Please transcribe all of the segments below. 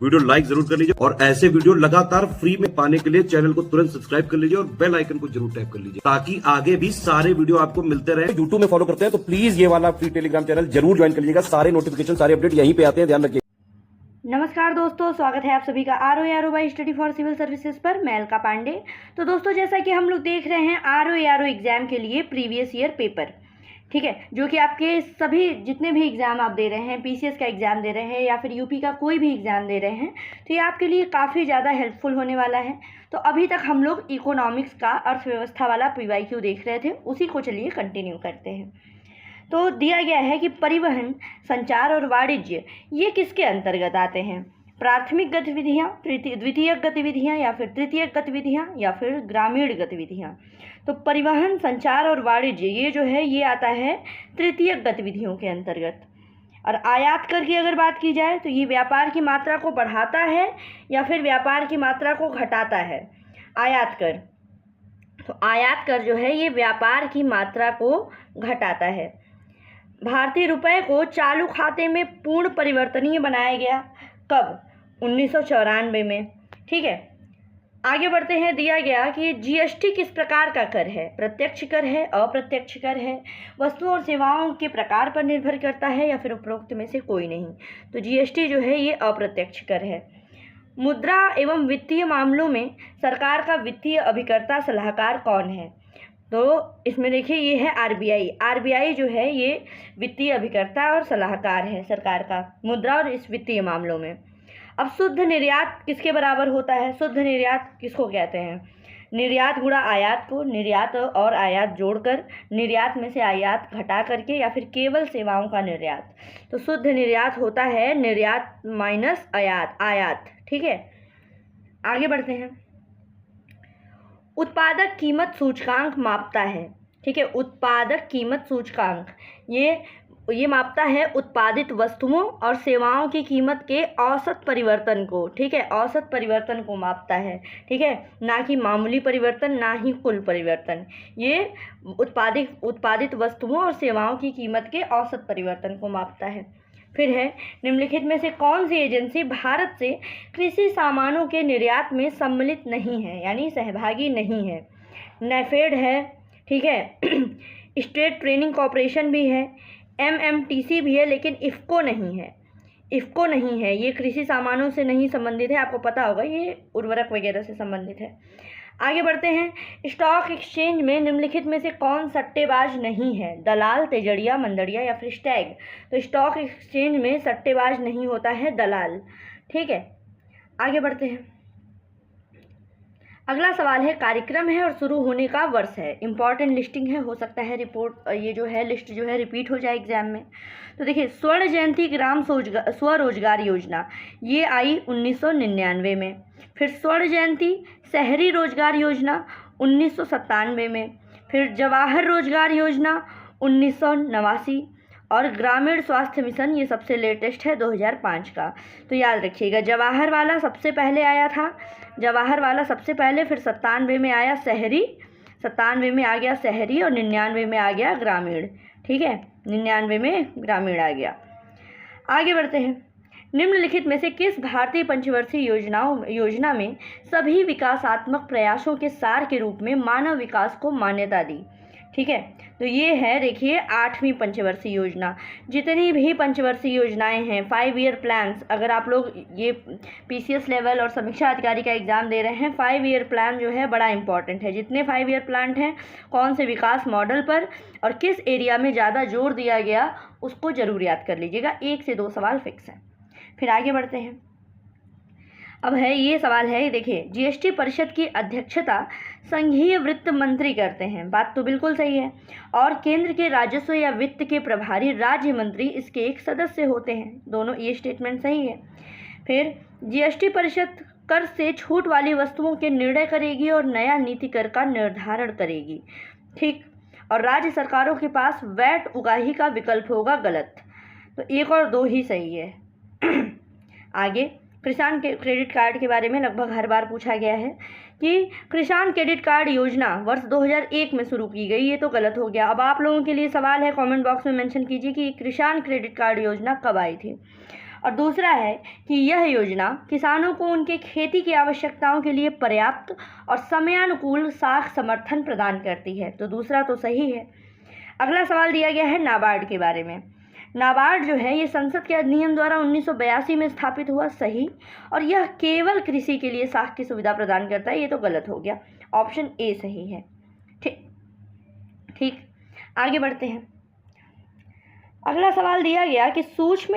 Video like जरूर कर लीजिए और ऐसे वीडियो लगातार फ्री में पाने के लिए चैनल को तुरंत सब्सक्राइब कर लीजिए और बेल आइकन को जरूर टैप कर लीजिए ताकि आगे भी सारे वीडियो आपको मिलते रहे। यूट्यूब में फॉलो करते हैं तो प्लीज ये वाला फ्री टेलीग्राम चैनल जरूर ज्वाइन कर लीजिएगा। सारे नोटिफिकेशन सारे अपडेट यहीं पे आते हैं, ध्यान रखिए। नमस्कार दोस्तों, स्वागत है आप सभी का RO by study for civil services पर। मैं अलका पांडे। तो दोस्तों, जैसा कि हम लोग देख रहे हैं आरओ एग्जाम के लिए प्रीवियस ईयर पेपर, ठीक है, जो कि आपके सभी जितने भी एग्ज़ाम आप दे रहे हैं, पीसीएस का एग्ज़ाम दे रहे हैं या फिर यूपी का कोई भी एग्ज़ाम दे रहे हैं, तो ये आपके लिए काफ़ी ज़्यादा हेल्पफुल होने वाला है। तो अभी तक हम लोग इकोनॉमिक्स का अर्थव्यवस्था वाला पीवाईक्यू देख रहे थे, उसी को चलिए कंटिन्यू करते हैं। तो दिया गया है कि परिवहन, संचार और वाणिज्य ये किसके अंतर्गत आते हैं? प्राथमिक गतिविधियाँ, द्वितीयक गतिविधियाँ या फिर तृतीयक गतिविधियाँ या फिर ग्रामीण गतिविधियाँ। तो परिवहन, संचार और वाणिज्य ये जो है ये आता है तृतीयक गतिविधियों के अंतर्गत। और आयात कर की अगर बात की जाए तो ये व्यापार की मात्रा को बढ़ाता है या फिर व्यापार की मात्रा को घटाता है? आयात कर, तो आयात कर जो है ये व्यापार की मात्रा को घटाता है। भारतीय रुपये को चालू खाते में पूर्ण परिवर्तनीय बनाया गया कब? 1994 में, ठीक है। आगे बढ़ते हैं। दिया गया कि जीएसटी किस प्रकार का कर है? प्रत्यक्ष कर है, अप्रत्यक्ष कर है, वस्तुओं और सेवाओं के प्रकार पर निर्भर करता है या फिर उपरोक्त में से कोई नहीं? तो जीएसटी जो है ये अप्रत्यक्ष कर है। मुद्रा एवं वित्तीय मामलों में सरकार का वित्तीय अभिकर्ता सलाहकार कौन है? तो इसमें देखिए ये है आरबीआई। आरबीआई जो है ये वित्तीय अभिकर्ता और सलाहकार है सरकार का मुद्रा और इस वित्तीय मामलों में। अब शुद्ध निर्यात किसके बराबर होता है? शुद्ध निर्यात किसको कहते हैं? निर्यात गुणा आयात को, निर्यात और आयात जोड़कर, निर्यात में से आयात घटा करके या फिर केवल सेवाओं का निर्यात। तो शुद्ध निर्यात होता है निर्यात माइनस आयात, ठीक है। आगे बढ़ते हैं। उत्पादक कीमत सूचकांक मापता है, ठीक है। उत्पादक कीमत सूचकांक ये मापता है उत्पादित वस्तुओं और सेवाओं की कीमत के औसत परिवर्तन को, ठीक है। औसत परिवर्तन को मापता है, ठीक है, ना कि मामूली परिवर्तन, ना ही कुल परिवर्तन। ये उत्पादित वस्तुओं और सेवाओं की कीमत के औसत परिवर्तन को मापता है। फिर है निम्नलिखित में से कौन सी एजेंसी भारत से कृषि सामानों के निर्यात में सम्मिलित नहीं है, यानी सहभागी नहीं है? नेफेड है, ठीक है, स्टेट ट्रेनिंग कॉरपोरेशन भी है, एमएमटीसी भी है, लेकिन इफ़को नहीं है। इफ़को नहीं है, ये कृषि सामानों से नहीं संबंधित है, आपको पता होगा ये उर्वरक वगैरह से संबंधित है। आगे बढ़ते हैं। स्टॉक एक्सचेंज में निम्नलिखित में से कौन सट्टेबाज नहीं है? दलाल, तेजड़िया, मंदड़िया या फिर स्टैग? तो स्टॉक एक्सचेंज में सट्टेबाज नहीं होता है दलाल, ठीक है। आगे बढ़ते हैं। अगला सवाल है, कार्यक्रम है और शुरू होने का वर्ष है। इंपॉर्टेंट लिस्टिंग है, हो सकता है रिपोर्ट ये जो है लिस्ट जो है रिपीट हो जाए एग्जाम में। तो देखिए, स्वर्ण जयंती ग्राम स्वरोजगार योजना ये आई 1999 में। फिर स्वर्ण जयंती शहरी रोजगार योजना 1997 में। फिर जवाहर रोजगार योजना 1989 और ग्रामीण स्वास्थ्य मिशन ये सबसे लेटेस्ट है 2005 का। तो याद रखिएगा, जवाहर वाला सबसे पहले आया था, जवाहर वाला सबसे पहले, फिर 97 में आया शहरी, 97 में आ गया शहरी और 99 में आ गया ग्रामीण, ठीक है, 99 में ग्रामीण आ गया। आगे बढ़ते हैं। निम्नलिखित में से किस भारतीय पंचवर्षीय योजना में सभी विकासात्मक प्रयासों के सार के रूप में मानव विकास को मान्यता दी? ठीक है, तो ये है देखिए 8वीं पंचवर्षीय योजना। जितनी भी पंचवर्षीय योजनाएं हैं, 5 ईयर प्लान्स, अगर आप लोग ये पीसीएस लेवल और समीक्षा अधिकारी का एग्ज़ाम दे रहे हैं, 5 ईयर प्लान जो है बड़ा इंपॉर्टेंट है। जितने 5 ईयर प्लान हैं, कौन से विकास मॉडल पर और किस एरिया में ज़्यादा जोर दिया गया, उसको ज़रूर याद कर लीजिएगा। 1 से 2 सवाल फिक्स हैं। फिर आगे बढ़ते हैं। अब है ये सवाल है, देखिए, जीएसटी परिषद की अध्यक्षता संघीय वित्त मंत्री करते हैं। बात तो बिल्कुल सही है। और केंद्र के राजस्व या वित्त के प्रभारी राज्य मंत्री इसके एक सदस्य होते हैं। दोनों ये स्टेटमेंट सही है। फिर जीएसटी परिषद कर से छूट वाली वस्तुओं के निर्णय करेगी और नया नीति कर का निर्धारण करेगी, ठीक। और राज्य सरकारों के पास वैट उगाही का विकल्प होगा, गलत। तो 1 और 2 ही सही है। आगे किसान क्रेडिट कार्ड के बारे में लगभग हर बार पूछा गया है कि किसान क्रेडिट कार्ड योजना वर्ष 2001 में शुरू की गई, ये तो गलत हो गया। अब आप लोगों के लिए सवाल है, कमेंट बॉक्स में मेंशन कीजिए कि किसान क्रेडिट कार्ड योजना कब आई थी। और दूसरा है कि यह योजना किसानों को उनके खेती की आवश्यकताओं के लिए पर्याप्त और समयानुकूल साख समर्थन प्रदान करती है। तो दूसरा तो सही है। अगला सवाल दिया गया है नाबार्ड के बारे में। नाबार्ड जो है ये संसद के अधिनियम द्वारा 1982 में स्थापित हुआ, सही। और यह केवल कृषि के लिए साख की सुविधा प्रदान करता है, ये तो गलत हो गया, ऑप्शन ए सही है। ठीक, आगे बढ़ते हैं। अगला सवाल दिया गया कि सूक्ष्म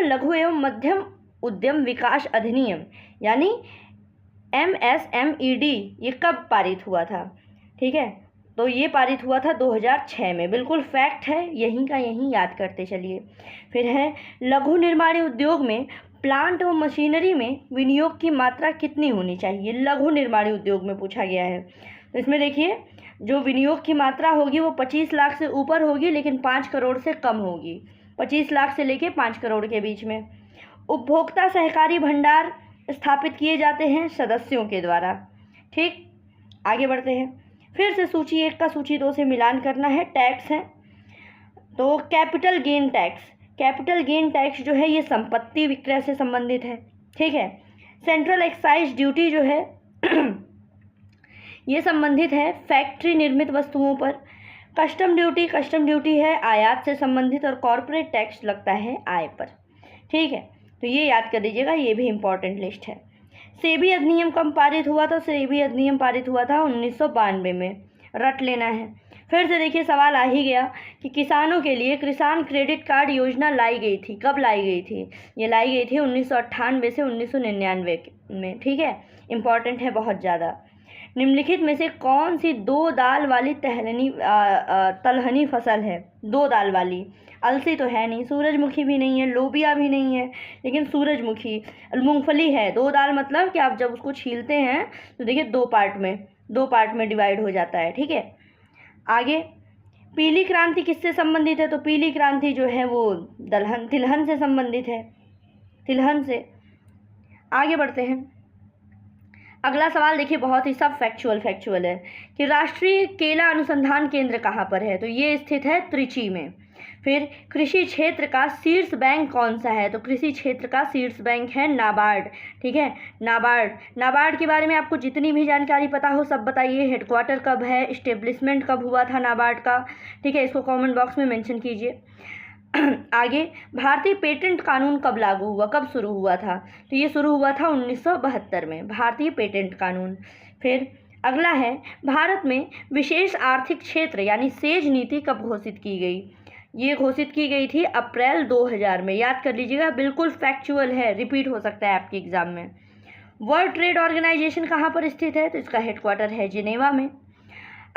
लघु एवं मध्यम उद्यम विकास अधिनियम यानी MSMED ये कब पारित हुआ था? ठीक है, तो ये पारित हुआ था 2006 में। बिल्कुल फैक्ट है, यहीं का यहीं याद करते चलिए। फिर है लघु निर्माणी उद्योग में प्लांट व मशीनरी में विनियोग की मात्रा कितनी होनी चाहिए? लघु निर्माणी उद्योग में पूछा गया है। तो इसमें देखिए जो विनियोग की मात्रा होगी वो 25 लाख से ऊपर होगी, लेकिन 5 करोड़ से कम होगी। 25 लाख से लेके 5 करोड़ के बीच में। उपभोक्ता सहकारी भंडार स्थापित किए जाते हैं सदस्यों के द्वारा। ठीक, आगे बढ़ते हैं। फिर से सूची 1 का सूची 2 से मिलान करना है। टैक्स है तो कैपिटल गेन टैक्स जो है ये संपत्ति विक्रय से संबंधित है। ठीक है, सेंट्रल एक्साइज ड्यूटी जो है ये संबंधित है फैक्ट्री निर्मित वस्तुओं पर। कस्टम ड्यूटी है आयात से संबंधित, और कॉर्पोरेट टैक्स लगता है आय पर। ठीक है, तो ये याद कर लीजिएगा, ये भी इम्पॉर्टेंट लिस्ट है। सेबी अधिनियम कब पारित हुआ था? सेबी अधिनियम पारित हुआ था 1992 में, रट लेना है। फिर से देखिए सवाल आ ही गया कि किसानों के लिए किसान क्रेडिट कार्ड योजना लाई गई थी। कब लाई गई थी? ये लाई गई थी 1998 से 1999 में। ठीक है, इम्पॉर्टेंट है बहुत ज़्यादा। निम्नलिखित में से कौन सी 2 दाल वाली तलहनी फसल है? 2 दाल वाली। अलसी तो है नहीं, सूरजमुखी भी नहीं है, लोबिया भी नहीं है, लेकिन सूरजमुखी, मूंगफली है। 2 दाल मतलब कि आप जब उसको छीलते हैं तो देखिए 2 पार्ट में डिवाइड हो जाता है। ठीक है, आगे पीली क्रांति किससे संबंधित है? तो पीली क्रांति जो है वो तिलहन से संबंधित है, तिलहन से। आगे बढ़ते हैं। अगला सवाल देखिए बहुत ही सब फैक्चुअल है कि राष्ट्रीय केला अनुसंधान केंद्र कहाँ पर है? तो ये स्थित है त्रिची में। फिर कृषि क्षेत्र का शीर्ष बैंक कौन सा है? तो कृषि क्षेत्र का शीर्ष बैंक है नाबार्ड। ठीक है, नाबार्ड के बारे में आपको जितनी भी जानकारी पता हो सब बताइए। हेडक्वार्टर कब है, इस्टेब्लिशमेंट कब हुआ था नाबार्ड का? ठीक है, इसको कमेंट बॉक्स में मेंशन कीजिए। आगे भारतीय पेटेंट कानून कब लागू हुआ, कब शुरू हुआ था? तो ये शुरू हुआ था 1972 में, भारतीय पेटेंट कानून। फिर अगला है भारत में विशेष आर्थिक क्षेत्र यानी सेज नीति कब घोषित की गई? ये घोषित की गई थी अप्रैल 2000 में। याद कर लीजिएगा, बिल्कुल फैक्चुअल है, रिपीट हो सकता है आपके एग्जाम में। वर्ल्ड ट्रेड ऑर्गेनाइजेशन कहाँ पर स्थित है? तो इसका हेडक्वार्टर है जिनेवा में।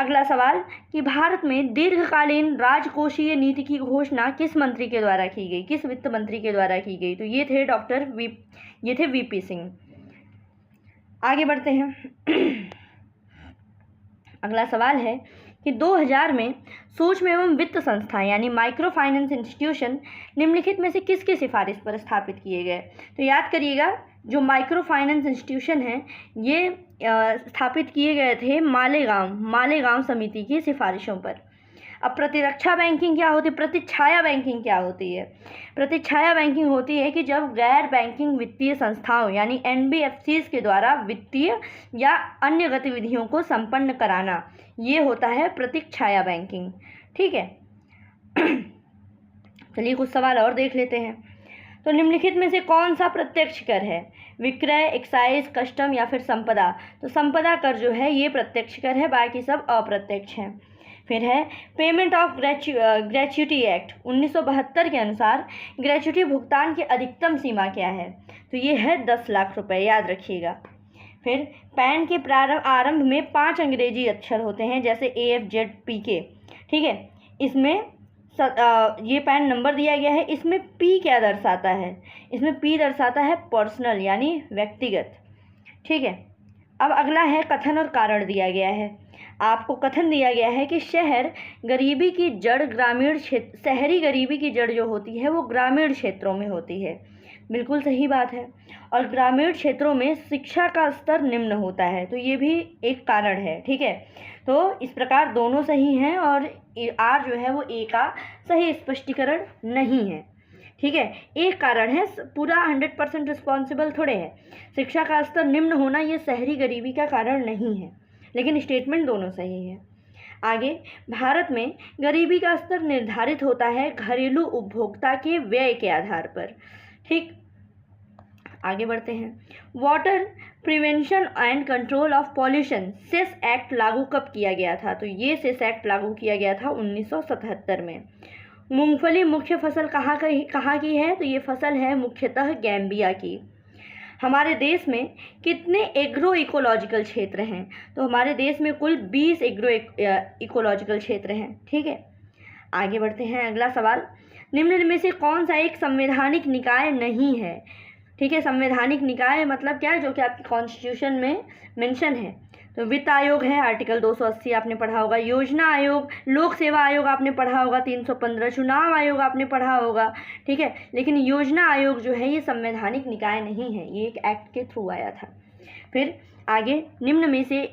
अगला सवाल कि भारत में दीर्घकालीन राजकोषीय नीति की घोषणा किस मंत्री के द्वारा की गई, किस वित्त मंत्री के द्वारा की गई? तो ये थे वीपी सिंह। आगे बढ़ते हैं। अगला सवाल है कि 2000 में सूक्ष्म एवं वित्त संस्था यानी माइक्रो फाइनेंस इंस्टीट्यूशन निम्नलिखित में से किसकी सिफारिश पर स्थापित किए गए? तो याद करिएगा, जो माइक्रो फाइनेंस इंस्टीट्यूशन है ये स्थापित किए गए थे मालेगांव समिति की सिफारिशों पर। अब प्रतिरक्षा बैंकिंग क्या होती है? प्रतिछाया बैंकिंग क्या होती है? प्रतिछाया बैंकिंग होती है कि जब गैर बैंकिंग वित्तीय संस्थाओं यानी NBFCs के द्वारा वित्तीय या अन्य गतिविधियों को संपन्न कराना, ये होता है प्रतिछाया बैंकिंग। ठीक है, चलिए कुछ सवाल और देख लेते हैं। तो निम्नलिखित में से कौन सा प्रत्यक्ष कर है? विक्रय, एक्साइज, कस्टम या फिर संपदा? तो संपदा कर जो है ये प्रत्यक्ष कर है, बाकी सब अप्रत्यक्ष हैं। फिर है पेमेंट ऑफ ग्रेच्युटी एक्ट 1972 के अनुसार ग्रेच्युटी भुगतान की अधिकतम सीमा क्या है? तो ये है 10 लाख रुपए, याद रखिएगा। फिर पैन के आरंभ में 5 अंग्रेजी अक्षर होते हैं जैसे AFZPK। ठीक है, इसमें ये पैन नंबर दिया गया है, इसमें P क्या दर्शाता है? इसमें P दर्शाता है पर्सनल यानी व्यक्तिगत। ठीक है, अब अगला है कथन और कारण दिया गया है। आपको कथन दिया गया है कि शहरी गरीबी की जड़ जो होती है वो ग्रामीण क्षेत्रों में होती है। बिल्कुल सही बात है। और ग्रामीण क्षेत्रों में शिक्षा का स्तर निम्न होता है, तो ये भी एक कारण है। ठीक है, तो इस प्रकार दोनों सही हैं और आर जो है वो ए का सही स्पष्टीकरण नहीं है। ठीक है, एक कारण है, पूरा 100% रिस्पॉन्सिबल थोड़े है। शिक्षा का स्तर निम्न होना ये शहरी गरीबी का कारण नहीं है, लेकिन स्टेटमेंट दोनों सही है। आगे, भारत में गरीबी का स्तर निर्धारित होता है घरेलू उपभोक्ता के व्यय के आधार पर। ठीक, आगे बढ़ते हैं। Water prevention and control of pollution cess act लागू कब किया गया था? तो ये सेस एक्ट लागू किया गया था 1977 में। मूंगफली मुख्य फसल कहाँ की है? तो ये फसल है मुख्यतः गैम्बिया की। हमारे देश में कितने एग्रो इकोलॉजिकल क्षेत्र हैं? तो हमारे देश में कुल 20 एग्रो इकोलॉजिकल क्षेत्र हैं। ठीक है, आगे बढ़ते हैं। अगला सवाल, निम्न में से कौन सा एक संवैधानिक निकाय नहीं है? ठीक है, संवैधानिक निकाय मतलब क्या है? जो कि आपके कॉन्स्टिट्यूशन में मेंशन है। तो वित्त आयोग है, आर्टिकल 280 आपने पढ़ा होगा। योजना आयोग, लोक सेवा आयोग आपने पढ़ा होगा 315, चुनाव आयोग आपने पढ़ा होगा। ठीक है, लेकिन योजना आयोग जो है ये संवैधानिक निकाय नहीं है, ये एक एक्ट के थ्रू आया था। फिर आगे, निम्न में से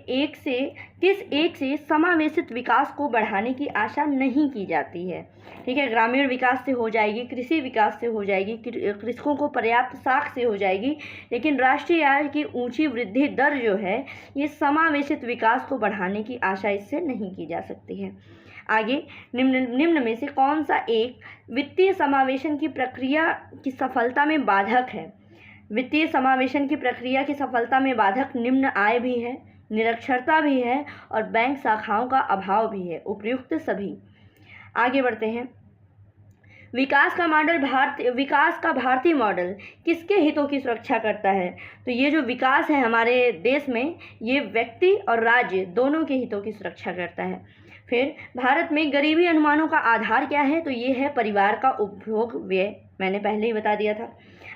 किस एक से समावेशित विकास को बढ़ाने की आशा नहीं की जाती है? ठीक है, ग्रामीण विकास से हो जाएगी, कृषि विकास से हो जाएगी, कृषकों को पर्याप्त साख से हो जाएगी, लेकिन राष्ट्रीय आय की ऊंची वृद्धि दर जो है ये समावेशित विकास को बढ़ाने की आशा इससे नहीं की जा सकती है। आगे, निम्न में से कौन सा एक वित्तीय समावेशन की प्रक्रिया की सफलता में बाधक है? वित्तीय समावेशन की प्रक्रिया की सफलता में बाधक निम्न आय भी है, निरक्षरता भी है और बैंक शाखाओं का अभाव भी है, उपर्युक्त सभी। आगे बढ़ते हैं। विकास का भारतीय मॉडल किसके हितों की सुरक्षा करता है? तो ये जो विकास है हमारे देश में ये व्यक्ति और राज्य दोनों के हितों की सुरक्षा करता है। फिर भारत में गरीबी अनुमानों का आधार क्या है? तो ये है परिवार का उपभोग व्यय, मैंने पहले ही बता दिया था।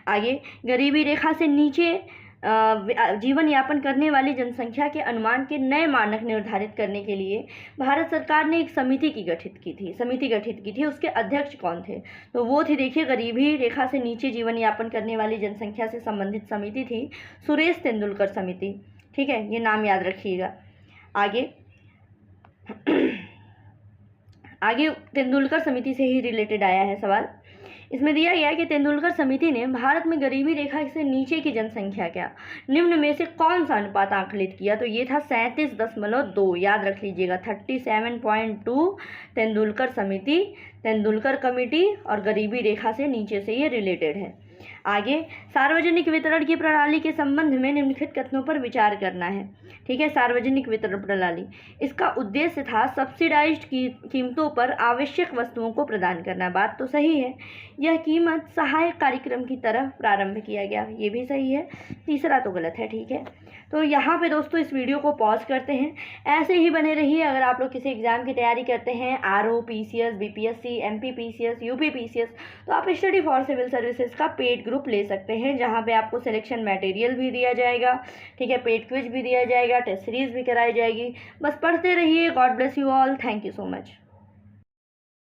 आगे, गरीबी रेखा से नीचे जीवन यापन करने वाली जनसंख्या के अनुमान के नए मानक निर्धारित करने के लिए भारत सरकार ने एक समिति गठित की थी। उसके अध्यक्ष कौन थे? तो वो थी, देखिए, गरीबी रेखा से नीचे जीवन यापन करने वाली जनसंख्या से संबंधित समिति थी सुरेश तेंदुलकर समिति। ठीक है, ये नाम याद रखिएगा। आगे तेंदुलकर समिति से ही रिलेटेड आया है सवाल। इसमें दिया गया है कि तेंदुलकर समिति ने भारत में गरीबी रेखा से नीचे की जनसंख्या क्या निम्न में से कौन सा अनुपात आकलित किया? तो ये था 37.2, याद रख लीजिएगा। 37.2 तेंदुलकर समिति, तेंदुलकर कमेटी और गरीबी रेखा से नीचे से ये रिलेटेड है। आगे, सार्वजनिक वितरण की प्रणाली के संबंध में निम्नलिखित कथनों पर विचार करना है। ठीक है, सार्वजनिक वितरण प्रणाली, इसका उद्देश्य था सब्सिडाइज्ड कीमतों पर आवश्यक वस्तुओं को प्रदान करना। बात तो सही है, यह कीमत सहायक कार्यक्रम की तरह प्रारंभ किया गया, ये भी सही है। तीसरा तो गलत है। ठीक है, तो यहाँ पे दोस्तों इस वीडियो को पॉज करते हैं, ऐसे ही बने रहिए। अगर आप लोग किसी एग्जाम की तैयारी करते हैं, RO, PCS, BPSC, MP PCS, UP PCS, तो आप स्टडी फॉर सिविल सर्विसेज का पेड ग्रुप ले सकते हैं, जहाँ पे आपको सिलेक्शन मटेरियल भी दिया जाएगा। ठीक है, पेड क्विज भी दिया जाएगा, टेस्ट सीरीज भी कराई जाएगी। बस पढ़ते रहिए। God bless you all. Thank you so much.